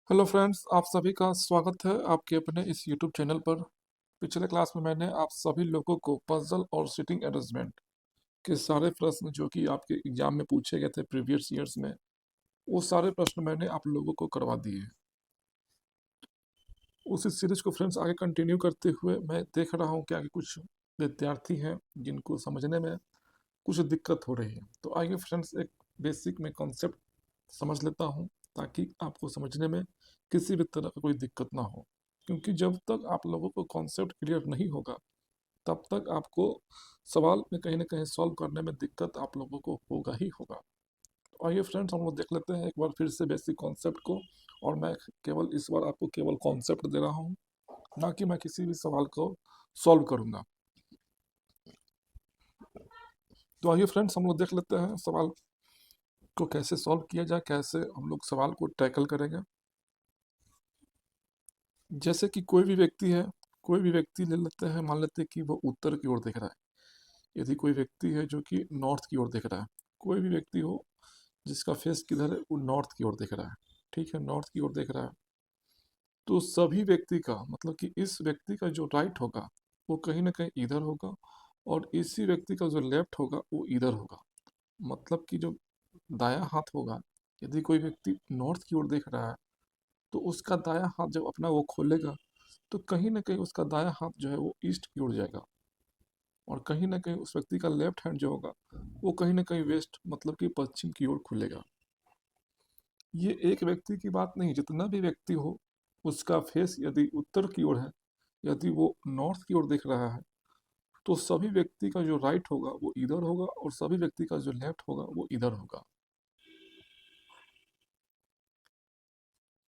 Hello friends, आप सभी का स्वागत है आपके अपने इस यूट्यूब चैनल पर। पिछले क्लास में मैंने आप सभी लोगों को पजल और सिटिंग अरेंजमेंट के सारे प्रश्न जो कि आपके एग्जाम में पूछे गए थे प्रीवियस ईयर्स में, वो सारे प्रश्न मैंने आप लोगों को करवा दिए। उसी सीरीज को फ्रेंड्स आगे कंटिन्यू करते हुए मैं देख रहा हूँ कि आगे कुछ विद्यार्थी हैं जिनको समझने में कुछ दिक्कत हो रही है। तो आइए फ्रेंड्स एक बेसिक में कॉन्सेप्ट समझ लेता हूँ ताकि आपको समझने में किसी भी तरह का कोई दिक्कत ना हो, क्योंकि जब तक आप लोगों को कॉन्सेप्ट क्लियर नहीं होगा तब तक आपको सवाल में कहीं ना कहीं सॉल्व करने में दिक्कत आप लोगों को होगा ही होगा। तो आइए फ्रेंड्स हम लोग देख लेते हैं एक बार फिर से बेसिक कॉन्सेप्ट को। और मैं केवल इस बार आपको केवल कॉन्सेप्ट दे रहा हूँ, ना कि मैं किसी भी सवाल को सॉल्व करूँगा। तो आइए फ्रेंड्स हम लोग देख लेते हैं सवाल को कैसे सॉल्व किया जाए, कैसे हम लोग सवाल को टैकल करेंगे। जैसे कि कोई भी व्यक्ति है, कोई भी व्यक्ति ले लेते हैं, मान लेते हैं कि वो उत्तर की ओर देख रहा है। यदि कोई व्यक्ति है जो कि नॉर्थ की ओर देख रहा है, कोई भी व्यक्ति हो जिसका फेस किधर है, वो नॉर्थ की ओर देख रहा है। ठीक है, नॉर्थ की ओर देख रहा है। तो सभी व्यक्ति का मतलब कि इस व्यक्ति का जो राइट होगा वो कहीं ना कहीं इधर होगा, और इसी व्यक्ति का जो लेफ्ट होगा वो इधर होगा। मतलब कि जो दायां हाथ होगा, यदि कोई व्यक्ति नॉर्थ की ओर देख रहा है तो उसका दायां हाथ जब अपना वो खोलेगा तो कहीं ना कहीं उसका दायां हाथ जो है वो ईस्ट की ओर जाएगा, और कहीं ना कहीं उस व्यक्ति का लेफ्ट हैंड जो होगा वो कहीं ना कहीं वेस्ट मतलब कि पश्चिम की ओर खुलेगा। ये एक व्यक्ति की बात नहीं, जितना भी व्यक्ति हो उसका फेस यदि उत्तर की ओर है, यदि वो नॉर्थ की ओर देख रहा है, तो सभी व्यक्ति का जो राइट होगा वो इधर होगा, और सभी व्यक्ति का जो लेफ्ट होगा वो इधर होगा।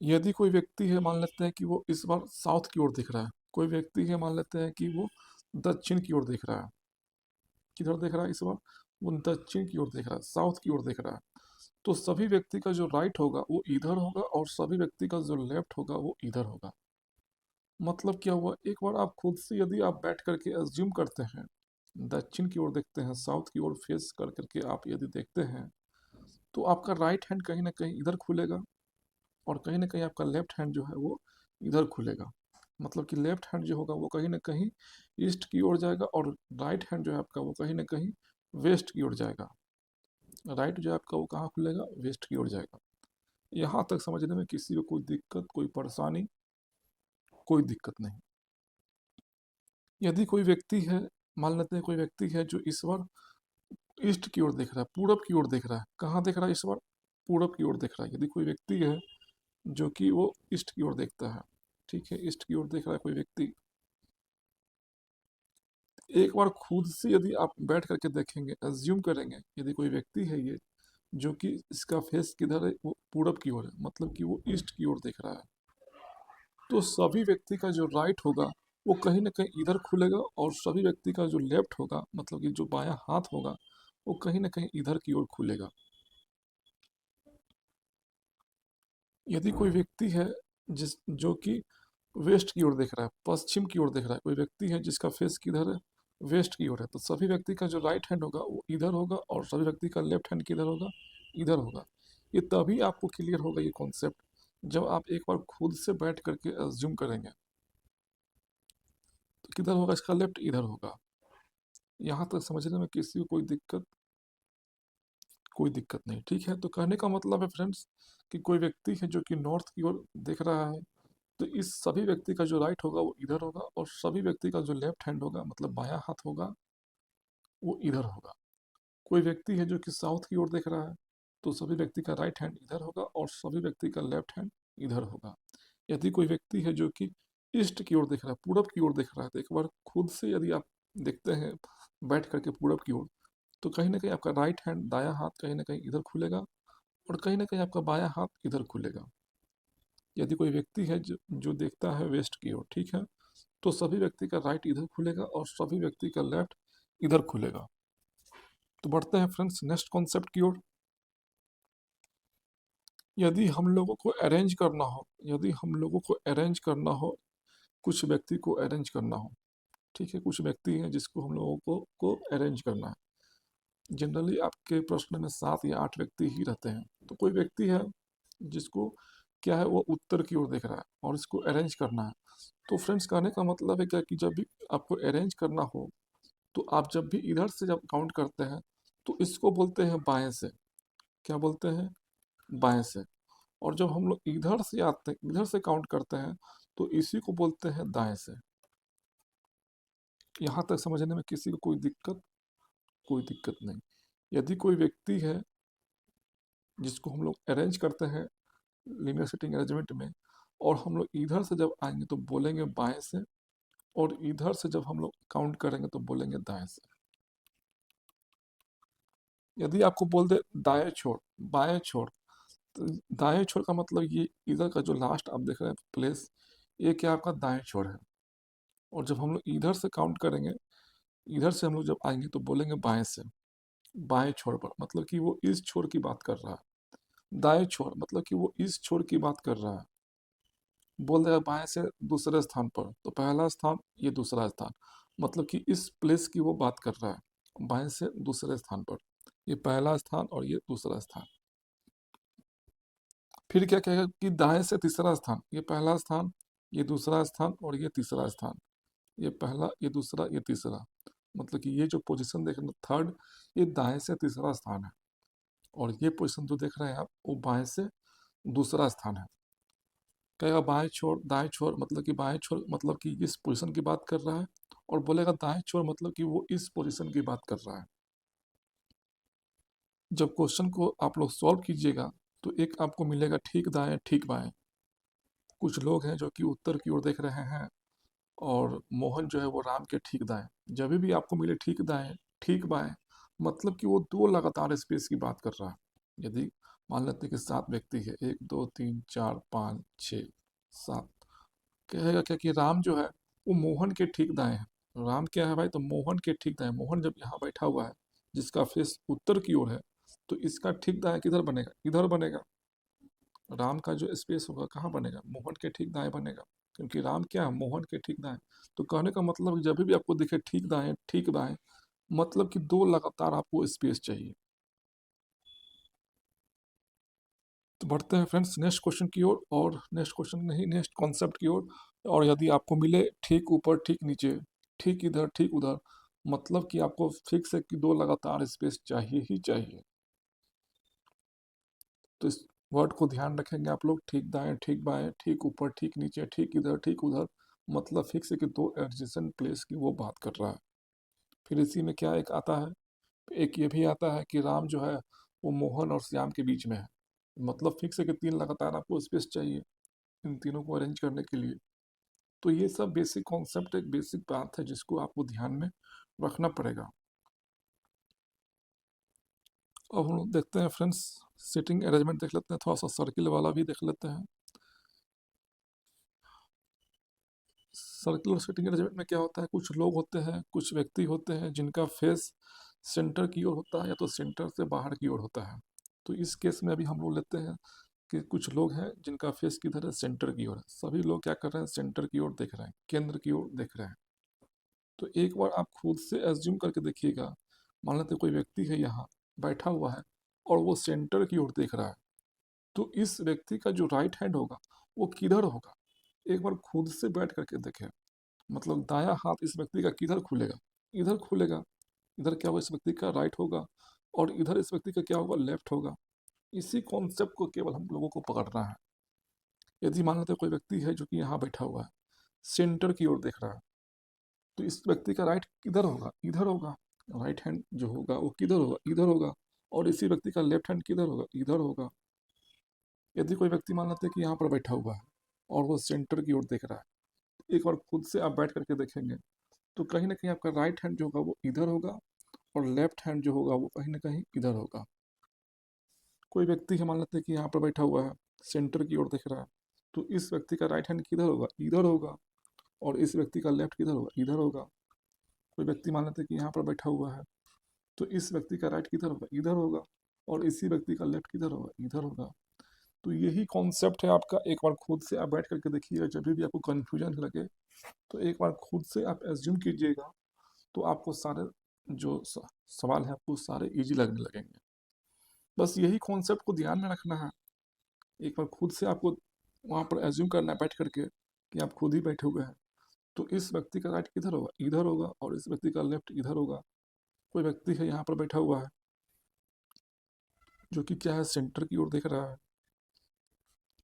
यदि कोई व्यक्ति है, मान लेते हैं कि वो इस बार साउथ की ओर दिख रहा है, कोई व्यक्ति है मान लेते हैं कि वो दक्षिण की ओर देख रहा है। किधर देख रहा है इस बार? वो दक्षिण की ओर देख रहा है, साउथ की ओर देख रहा है। तो सभी व्यक्ति का जो राइट होगा वो इधर होगा, और सभी व्यक्ति का जो लेफ्ट होगा वो इधर होगा। मतलब क्या हुआ, एक बार आप खुद से यदि आप बैठ करके एज्यूम करते हैं, दक्षिण की ओर देखते हैं, साउथ की ओर फेस कर करके आप यदि देखते हैं, तो आपका राइट हैंड कहीं ना कहीं इधर खुलेगा, और कहीं ना कहीं आपका लेफ्ट हैंड जो है वो इधर खुलेगा। मतलब कि लेफ्ट हैंड जो होगा वो कहीं ना कहीं ईस्ट की ओर जाएगा, और राइट हैंड जो है आपका वो कहीं ना कहीं वेस्ट की ओर जाएगा। राइट जो है आपका वो कहाँ खुलेगा? वेस्ट की ओर जाएगा। यहाँ तक समझने में किसी को कोई दिक्कत, कोई परेशानी, कोई दिक्कत नहीं। यदि कोई व्यक्ति है, मान लेते हैं कोई व्यक्ति है जो इस बार ईस्ट की ओर देख रहा है, पूरब की ओर देख रहा है। कहाँ देख रहा है इस बार? पूरब की ओर देख रहा है। यदि कोई व्यक्ति है जो कि वो ईस्ट की ओर देखता है, ठीक है, ईस्ट की ओर देख रहा है कोई व्यक्ति, एक बार खुद से यदि आप बैठ करके देखेंगे, एज्यूम करेंगे, यदि कोई व्यक्ति है ये जो कि इसका फेस किधर है, वो पूरब की ओर है, मतलब कि वो ईस्ट की ओर देख रहा है, तो सभी व्यक्ति का जो राइट होगा वो कहीं ना कहीं इधर खुलेगा, और सभी व्यक्ति का जो लेफ्ट होगा मतलब कि जो बायां हाथ होगा वो कहीं ना कहीं इधर की ओर खुलेगा। यदि कोई व्यक्ति है जिस जो कि वेस्ट की ओर देख रहा है, पश्चिम की ओर देख रहा है, कोई व्यक्ति है जिसका फेस किधर है? वेस्ट की ओर है, तो सभी व्यक्ति का जो राइट हैंड होगा वो इधर होगा, और सभी व्यक्ति का लेफ्ट हैंड किधर होगा? इधर होगा। ये तभी आपको क्लियर होगा ये कॉन्सेप्ट जब आप एक बार खुद से बैठ करके एज्यूम करेंगे। तो किधर होगा इसका लेफ्ट? इधर होगा। यहाँ तक समझने में किसी को कोई दिक्कत नहीं, ठीक है। तो कहने का मतलब है फ्रेंड्स कि कोई व्यक्ति है जो कि नॉर्थ की ओर देख रहा है, तो इस सभी व्यक्ति का जो राइट होगा वो इधर होगा, और सभी व्यक्ति का जो लेफ्ट हैंड होगा मतलब बायां हाथ होगा वो इधर होगा। कोई व्यक्ति है जो कि साउथ की ओर देख रहा है, तो सभी व्यक्ति का राइट हैंड इधर होगा, और सभी व्यक्ति का लेफ्ट हैंड इधर होगा। यदि कोई व्यक्ति है जो कि ईस्ट की ओर देख रहा है, पूरब की ओर देख रहा है, तो एक बार खुद से यदि आप देखते हैं बैठ करके पूरब की ओर, तो कहीं ना कहीं आपका राइट हैंड, दायां हाथ कहीं ना कहीं इधर खुलेगा, और कहीं ना कहीं आपका बायां हाथ इधर खुलेगा। यदि कोई व्यक्ति है जो देखता है वेस्ट की ओर, ठीक है, तो सभी व्यक्ति का राइट इधर खुलेगा, और सभी व्यक्ति का लेफ्ट इधर खुलेगा। तो बढ़ते हैं फ्रेंड्स नेक्स्ट कॉन्सेप्ट की ओर। यदि हम लोगों को अरेंज करना हो, यदि हम लोगों को अरेंज करना हो, कुछ व्यक्ति को अरेंज करना हो, ठीक है, कुछ व्यक्ति हैं जिसको हम लोगों को अरेंज करना है। जनरली आपके प्रश्न में 7 या 8 व्यक्ति ही रहते हैं। तो कोई व्यक्ति है जिसको क्या है, वो उत्तर की ओर देख रहा है और इसको अरेंज करना है। तो फ्रेंड्स, कहने का मतलब है क्या कि जब भी आपको अरेंज करना हो, तो आप जब भी इधर से जब काउंट करते हैं तो इसको बोलते हैं बाएं से। क्या बोलते हैं? बाएं से। और जब हम लोग इधर से आते हैं, इधर से काउंट करते हैं, तो इसी को बोलते हैं दाएं से। यहाँ तक समझने में किसी को कोई दिक्कत? कोई दिक्कत नहीं। यदि कोई व्यक्ति है जिसको हम लोग अरेंज करते हैं लीनियर सिटिंग अरेंजमेंट में, और हम लोग इधर से जब आएंगे तो बोलेंगे बाएं से, और इधर से जब हम लोग काउंट करेंगे तो बोलेंगे दाएं से। यदि आपको बोल दे दाएं छोड़, बाएं छोड़, तो दाएं छोड़ का मतलब ये इधर का जो लास्ट आप देख रहे हैं प्लेस, ये क्या आपका दाएं छोड़ है। और जब हम लोग इधर से काउंट करेंगे, इधर से हम लोग जब आएंगे तो बोलेंगे बाएं से। बाएं छोर पर मतलब कि वो इस छोर की बात कर रहा है। दाएं छोर मतलब कि वो इस छोर की बात कर रहा है। बोल देगा बाएं से दूसरे स्थान पर, तो पहला स्थान, ये दूसरा स्थान, मतलब कि इस प्लेस की वो बात कर रहा है। बाएं से दूसरे स्थान पर, ये पहला स्थान और ये दूसरा स्थान। फिर क्या कहेगा कि दाएं से तीसरा स्थान, ये पहला स्थान, ये दूसरा स्थान और ये तीसरा स्थान। ये पहला, ये दूसरा, ये तीसरा, मतलब कि ये जो पोजीशन देख रहे हैं थर्ड, ये दाएं से तीसरा स्थान है। और ये पोजीशन जो देख रहे हैं आप, वो बाएं से दूसरा स्थान है। कहेगा बाएं छोर, दाएं छोर, मतलब कि बाएं छोर मतलब कि इस पोजीशन की बात कर रहा है, और बोलेगा दाएं छोर मतलब कि वो इस पोजीशन की बात कर रहा है। जब क्वेश्चन को आप लोग सॉल्व कीजिएगा तो एक आपको मिलेगा ठीक दाएं ठीक बाएं। कुछ लोग हैं जो कि उत्तर की ओर देख रहे हैं, और मोहन जो है वो राम के ठीक दाएं। जब भी आपको मिले ठीक दाएं ठीक बाएं, मतलब कि वो दो लगातार स्पेस की बात कर रहा है। यदि मान लेते हैं कि 7 व्यक्ति है, 1 2 3 4 5 6 7, कहेगा क्या कि राम जो है वो मोहन के ठीक दाएं है। राम क्या है भाई? तो मोहन के ठीक दाएं। मोहन जब यहाँ बैठा हुआ है, जिसका फेस उत्तर की ओर है, तो इसका ठीक दाएं किधर बनेगा? इधर बनेगा। राम का जो स्पेस होगा कहाँ बनेगा? मोहन के ठीक दाएं बनेगा, क्योंकि राम क्या है? मोहन के ठीक दाएं। तो कहने का मतलब जब भी आपको दिखे ठीक दाएं ठीक दाएं, मतलब कि दो लगातार आपको स्पेस चाहिए। तो बढ़ते हैं फ्रेंड्स नेक्स्ट क्वेश्चन की ओर, और नेक्स्ट क्वेश्चन नहीं, नेक्स्ट कॉन्सेप्ट की ओर। और यदि आपको मिले ठीक ऊपर ठीक नीचे, ठीक इधर ठीक उधर, मतलब कि आपको फिक्स है कि दो लगातार स्पेस चाहिए ही चाहिए। तो इस वर्ड को ध्यान रखेंगे आप लोग, ठीक दाएं ठीक बाएं, ठीक ऊपर ठीक नीचे, ठीक इधर ठीक उधर, मतलब फिक्स है कि दो एडजेसेंट प्लेस की वो बात कर रहा है। फिर इसी में क्या एक आता है, एक ये भी आता है कि राम जो है वो मोहन और श्याम के बीच में है, मतलब फिक्स है कि 3 लगातार आपको स्पेस चाहिए इन तीनों को अरेंज करने के लिए। तो ये सब बेसिक कॉन्सेप्ट, एक बेसिक बात है जिसको आपको ध्यान में रखना पड़ेगा। अब हम लोग देखते हैं फ्रेंड्स, सिटिंग अरेंजमेंट देख लेते हैं, थोड़ा सा सर्किल वाला भी देख लेते हैं। सर्कुलर सिटिंग अरेंजमेंट में क्या होता है, कुछ लोग होते हैं, कुछ व्यक्ति होते हैं जिनका फेस सेंटर की ओर होता है या तो सेंटर से बाहर की ओर होता है। तो इस केस में अभी हम लोग लेते हैं कि कुछ लोग हैं जिनका फेस किधर है? सेंटर की ओर है। सभी लोग क्या कर रहे हैं? सेंटर की ओर देख रहे हैं, केंद्र की ओर देख रहे हैं। तो एक बार आप खुद से एज्यूम करके देखिएगा, मान लेते कोई व्यक्ति है यहाँ बैठा हुआ है और वो सेंटर की ओर देख रहा है, तो इस व्यक्ति का जो राइट हैंड होगा वो किधर होगा? एक बार खुद से बैठ करके देखें, मतलब दायां हाथ इस व्यक्ति का किधर खुलेगा? इधर खुलेगा। इधर क्या होगा? इस व्यक्ति का राइट होगा, और इधर इस व्यक्ति का क्या होगा? लेफ्ट होगा। इसी कॉन्सेप्ट को केवल हम लोगों को पकड़ना है। यदि मान लेते कोई व्यक्ति है जो कि यहाँ बैठा हुआ है, सेंटर की ओर देख रहा है, तो इस व्यक्ति का राइट किधर होगा? इधर होगा। राइट हैंड जो होगा वो किधर होगा? इधर होगा। और इसी व्यक्ति का लेफ्ट हैंड किधर होगा? इधर होगा। यदि कोई व्यक्ति मान लेते हैं कि यहाँ पर बैठा हुआ है और वो सेंटर की ओर देख रहा है, एक बार खुद से आप बैठ करके देखेंगे तो कहीं ना कहीं आपका राइट हैंड जो होगा वो इधर होगा, और लेफ्ट हैंड जो होगा वो कहीं ना कहीं इधर होगा। कोई व्यक्ति है मान लेते हैं कि यहाँ पर बैठा हुआ है, सेंटर की ओर दिख रहा है, तो इस व्यक्ति का राइट हैंड किधर होगा? इधर होगा। और इस व्यक्ति का लेफ्ट किधर होगा? इधर होगा। कोई व्यक्ति मान लेते हैं कि यहाँ पर बैठा हुआ है, तो इस व्यक्ति का राइट किधर होगा? इधर होगा। और इसी व्यक्ति का लेफ्ट किधर होगा? इधर होगा। तो यही कॉन्सेप्ट है आपका। एक बार खुद से आप बैठ करके देखिएगा, जब भी आपको कन्फ्यूजन लगे तो एक बार खुद से आप एज्यूम कीजिएगा, तो आपको सारे जो सवाल है आपको सारे इजी लगने लगेंगे। बस यही कॉन्सेप्ट को ध्यान में रखना है। एक बार खुद से आपको वहाँ पर एज्यूम करना है बैठ करके कि आप खुद ही बैठे हुए हैं, तो इस व्यक्ति का राइट किधर होगा, इधर होगा, और इस व्यक्ति का लेफ्ट इधर होगा। कोई व्यक्ति है यहाँ पर बैठा हुआ है जो कि क्या है, सेंटर की ओर देख रहा है,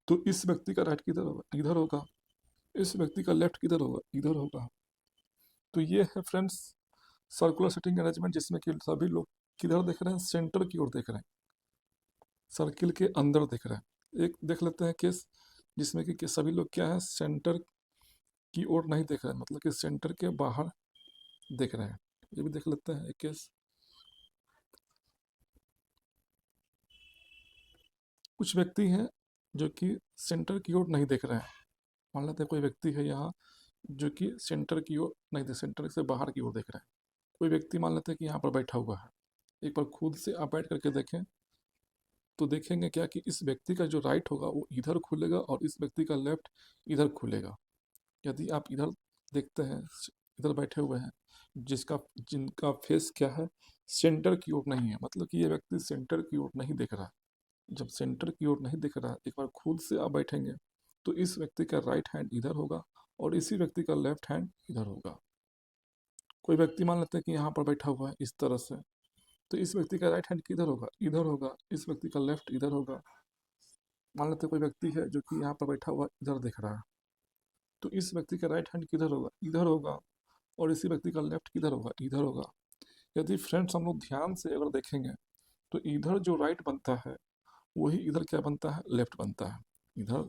तो इस व्यक्ति का राइट किधर होगा, इधर होगा। इस व्यक्ति का लेफ्ट किधर होगा, इधर होगा। तो ये है फ्रेंड्स सर्कुलर सिटिंग अरेंजमेंट, जिसमें कि सभी लोग किधर देख रहे हैं, सेंटर की ओर देख रहे हैं, सर्किल के अंदर देख रहे हैं। एक देख लेते हैं केस जिसमें कि सभी लोग क्या है, सेंटर की ओर नहीं देख रहे हैं, मतलब कि सेंटर के बाहर देख रहे हैं। ये भी देख लेते हैं एक केस। कुछ व्यक्ति हैं जो कि सेंटर की ओर नहीं देख रहे हैं। मान लेते हैं कोई व्यक्ति है यहाँ जो कि सेंटर की ओर नहीं देख, सेंटर से बाहर की ओर देख रहे हैं। कोई व्यक्ति मान लेते हैं कि यहाँ पर बैठा हुआ है। एक बार खुद से आप बैठ करके देखें तो देखेंगे क्या कि इस व्यक्ति का जो राइट होगा वो इधर खुलेगा और इस व्यक्ति का लेफ्ट इधर खुलेगा। यदि आप इधर देखते हैं, इधर बैठे हुए हैं, जिनका फेस क्या है, सेंटर की ओर नहीं है, मतलब कि ये व्यक्ति सेंटर की ओर नहीं देख रहा। जब सेंटर की ओर नहीं दिख रहा, एक बार खुद से आप बैठेंगे तो इस व्यक्ति का राइट हैंड इधर होगा और इसी व्यक्ति का लेफ्ट हैंड इधर होगा। कोई व्यक्ति मान लेते हैं कि यहाँ पर बैठा हुआ है इस तरह से, तो इस व्यक्ति का राइट हैंड किधर होगा, इधर होगा। इस व्यक्ति का लेफ्ट इधर होगा। मान लेते हैं कोई व्यक्ति है जो कि यहाँ पर बैठा हुआ इधर देख रहा है, तो इस व्यक्ति का राइट हैंड किधर होगा, इधर होगा, और इसी व्यक्ति का लेफ्ट किधर होगा, इधर होगा। यदि फ्रेंड्स हम लोग ध्यान से अगर देखेंगे तो इधर जो राइट बनता है वही इधर क्या बनता है, लेफ्ट बनता है। इधर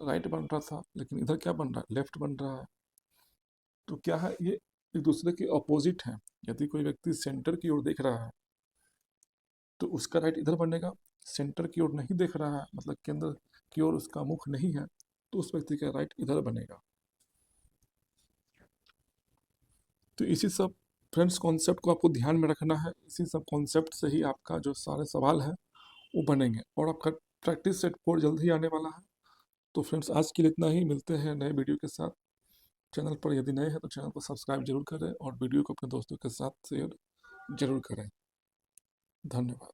राइट बन रहा था लेकिन इधर क्या बन रहा है, लेफ्ट बन रहा है। तो क्या है, ये एक दूसरे के अपोजिट हैं। यदि कोई व्यक्ति सेंटर की ओर देख रहा है तो उसका राइट इधर बनेगा। सेंटर की ओर नहीं देख रहा है, मतलब केंद्र की ओर उसका मुख नहीं है, तो उस व्यक्ति का राइट इधर बनेगा। तो इसी सब फ्रेंड्स कॉन्सेप्ट को आपको ध्यान में रखना है। इसी सब कॉन्सेप्ट से ही आपका जो सारे सवाल है वो बनेंगे, और आपका प्रैक्टिस सेट 4 जल्द ही आने वाला है। तो फ्रेंड्स आज के लिए इतना ही, मिलते हैं नए वीडियो के साथ। चैनल पर यदि नए हैं तो चैनल को सब्सक्राइब जरूर करें और वीडियो को अपने दोस्तों के साथ शेयर जरूर करें। धन्यवाद।